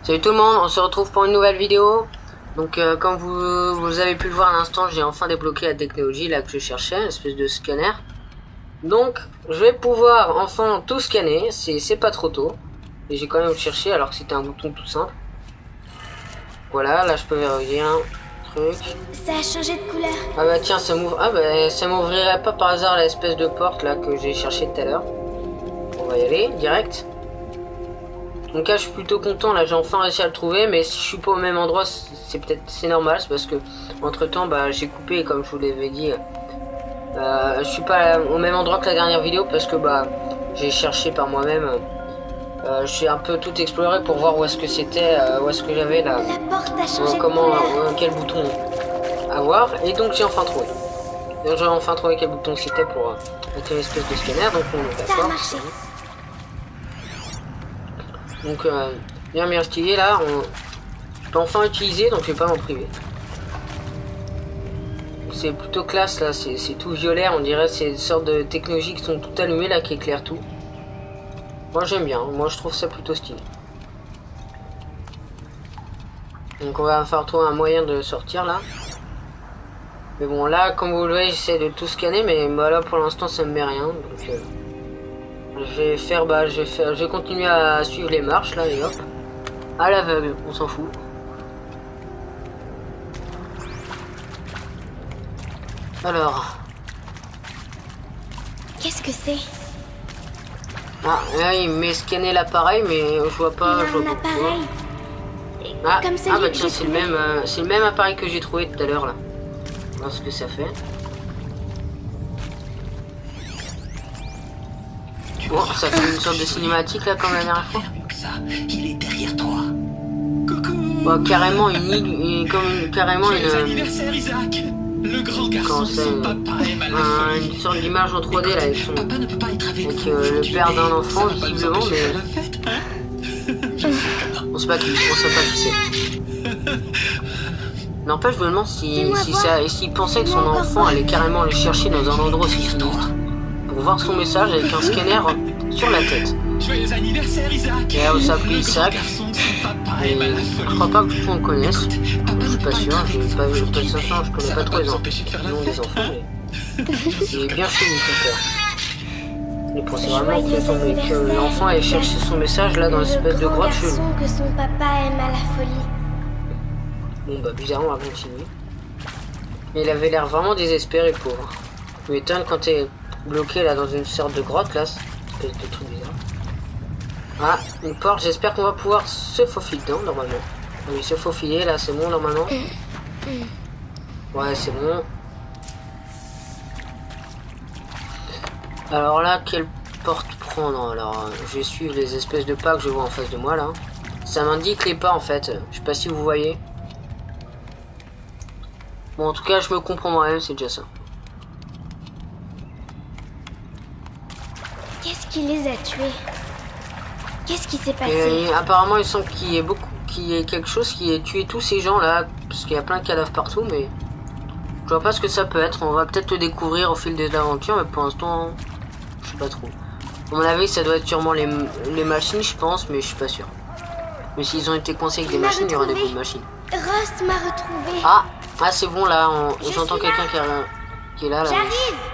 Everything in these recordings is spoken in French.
Salut tout le monde, on se retrouve pour une nouvelle vidéo. Donc comme vous avez pu le voir à l'instant, j'ai enfin débloqué la technologie là que je cherchais, une espèce de scanner. Donc je vais pouvoir enfin tout scanner, c'est pas trop tôt. Et j'ai quand même cherché alors que c'était un bouton tout simple. Voilà, là je peux verrouiller un truc. Ça a changé de couleur. Ah bah tiens, ça m'ouvre. Ah bah ça m'ouvrirait pas par hasard l'espèce de porte là que j'ai cherché tout à l'heure. On va y aller, direct. Donc là je suis plutôt content, là j'ai enfin réussi à le trouver, mais si je suis pas au même endroit c'est normal, c'est parce que entre temps bah j'ai coupé comme je vous l'avais dit. Je suis pas au même endroit que la dernière vidéo parce que bah j'ai cherché par moi-même. J'ai un peu tout exploré pour voir où est-ce que c'était, où est-ce que j'avais là. La porte a changé de Comment, couleur. quel bouton avoir, et donc j'ai enfin trouvé. Donc j'ai enfin trouvé quel bouton c'était pour mettre une espèce de scanner, donc on est Ça a d'accord. marché. Donc bien stylé là, je peux enfin utiliser, donc je vais pas m'en priver. C'est plutôt classe là, c'est tout violet, on dirait c'est une sorte de technologie qui sont tout allumées là, qui éclairent tout. Moi j'aime bien, moi je trouve ça plutôt stylé. Donc on va faire trouver un moyen de sortir là. Mais bon là, comme vous le voyez, j'essaie de tout scanner, mais bah, là pour l'instant ça me met rien. Donc je vais continuer à suivre les marches là et hop. À l'aveugle, on s'en fout. Alors. Qu'est-ce que c'est? Ah, là il met scanner l'appareil, mais je vois pas. Il a Je vois un pas. appareil. Comme celui bah que tiens, j'ai trouvé. c'est le même appareil que j'ai trouvé tout à l'heure là. On va voir ce que ça fait. Bon, ça fait une sorte de cinématique là comme la dernière fois. Il est derrière toi. Coucou. Bah, carrément carrément Joyeux une. anniversaire, Isaac. Le grand garçon Comment de ça, son papa aime à la folie. une sorte d'image en 3D là avec son. Papa ne peut pas être avec vous Le aujourd'hui, père d'un mais enfant ça va pas nous visiblement, empêcher de mais. faire la fête, hein. On sait pas qui c'est. N'empêche, je me demande s'il pensait que son enfant allait carrément aller chercher dans un endroit aussi sinistre pour voir son message avec un scanner sur la tête. Joyeux anniversaire, Isaac. Et là où ça a pris Le le grand sac. garçon de son papa Et aime à la je folie. crois pas que tout le monde connaisse. Écoute, papa Je ne suis peut pas pas sûr, être j'ai avec pas vous vu de aujourd'hui, toute façon, je mais connais ça pas va trop pas les nous enfants. empêcher de faire la Non, des fête, enfants, hein. mais il est bien chelou son père. Il pensait vraiment Joyeux que l'enfant allait chercher son message là dans Le l'espèce de grand grotte chelou. garçon que son papa aime à la folie. Bon bah bizarrement on va continuer. Mais il avait l'air vraiment désespéré pauvre. Tu m'étonnes quand t'es bloqué là dans une sorte de grotte là, espèce de truc bizarre. Ah, une porte, j'espère qu'on va pouvoir se faufiler dedans normalement. Oui, se faufiler là c'est bon normalement. Ouais c'est bon. Alors là quelle porte prendre? Alors je vais suivre les espèces de pas que je vois en face de moi là. Ça m'indique les pas en fait, je sais pas si vous voyez. Bon, en tout cas, je me comprends moi-même, c'est déjà ça. Qu'est-ce qui les a tués? Qu'est-ce qui s'est passé? Et apparemment, il semble qu'il y ait quelque chose qui ait tué tous ces gens-là, parce qu'il y a plein de cadavres partout, mais je vois pas ce que ça peut être. On va peut-être le découvrir au fil des aventures, mais pour l'instant, je sais pas trop. À mon avis, ça doit être sûrement les machines, je pense, mais je suis pas sûr. Mais s'ils ont été coincés avec des Il m'a machines, il y aura des retrouvé. bonnes machines. Rust m'a retrouvé. Ah, c'est bon là, Je j'entends suis quelqu'un qui est là. J'arrive.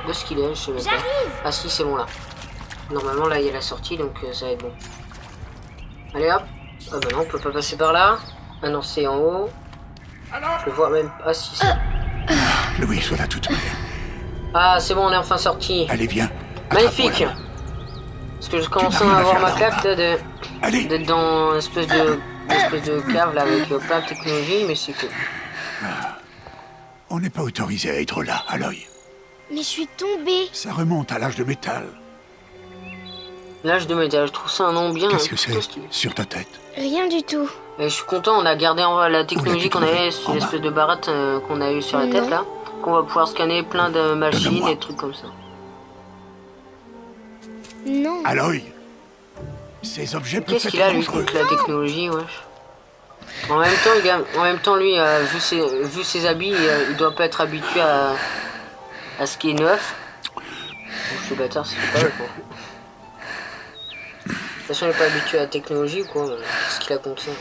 De ce qu'il est, je sais même pas. J'arrive. Ah si, c'est bon là. Normalement là il y a la sortie donc ça va être bon. Allez hop. Ah bah non, on peut pas passer par là. Ah non, c'est en haut. Je vois même. Ah si, c'est. Louis, voilà toute prête. Ah c'est bon, on est enfin sorti. Allez, viens. Magnifique. Attrape-moi Parce que je commence n'as rien à à avoir faire ma là, claque là, Allez. d'être dans une espèce de cave là avec plein de technologie, mais c'est cool. On n'est pas autorisé à être là, à l'œil. Mais je suis tombée. Ça remonte à l'âge de métal. L'âge de métal, je trouve ça un nom bien. Qu'est-ce que plutôt c'est stylé. sur ta tête? Rien du tout. Et je suis content, on a gardé la technologie qu'on avait, En bas. l'espèce de baratte qu'on a eu sur la tête Non. là, qu'on va pouvoir scanner plein de machines Donne-moi. et de trucs comme ça. Non. À l'œil. Ces objets peuvent Qu'est-ce être qu'il a lui dangereux. contre la technologie, wesh. En même temps lui, vu ses habits, il doit pas être habitué à ce qui est neuf. Bon, je suis bâtard, c'est pas vrai, quoi. De toute façon, il est pas habitué à la technologie, quoi. Qu'est-ce qu'il a contre ça?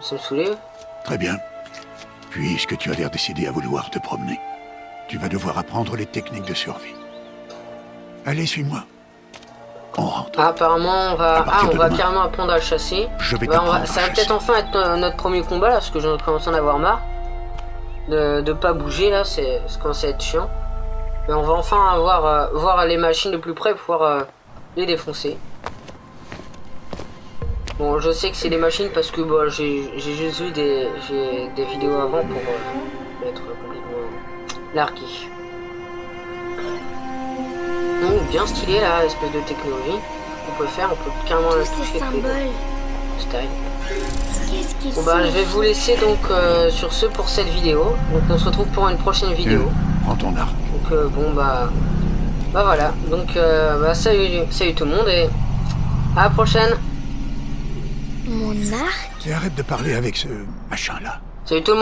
Ça me saoulait. Très bien. Puisque tu as l'air décidé à vouloir te promener, tu vas devoir apprendre les techniques de survie. Allez, suis-moi. On rentre. Ah, apparemment, on va, À partir on de va demain, carrément apprendre à le chasser. Je vais Bah, t'apprendre à ça va peut-être chasser. enfin être notre premier combat là, parce que je commence à en avoir marre. De pas bouger là, ça commence à être chiant. Mais on va enfin avoir, voir les machines de plus près pour pouvoir les défoncer. Bon, je sais que c'est des machines parce que bon, j'ai juste vu des vidéos avant pour être complètement largué. Donc, bien stylé là, espèce de technologie qu'on peut faire, on peut carrément la Tous toucher ces avec les symboles. doigts. Style. Qu'est-ce qu'ils Bon bah je vais vous laisser donc sur ce pour cette vidéo. Donc on se retrouve pour une prochaine vidéo. Prends ton arc. Donc bon bah voilà. Donc bah salut tout le monde et à la prochaine. Mon arc? Et arrête de parler avec ce machin-là. Salut tout le monde.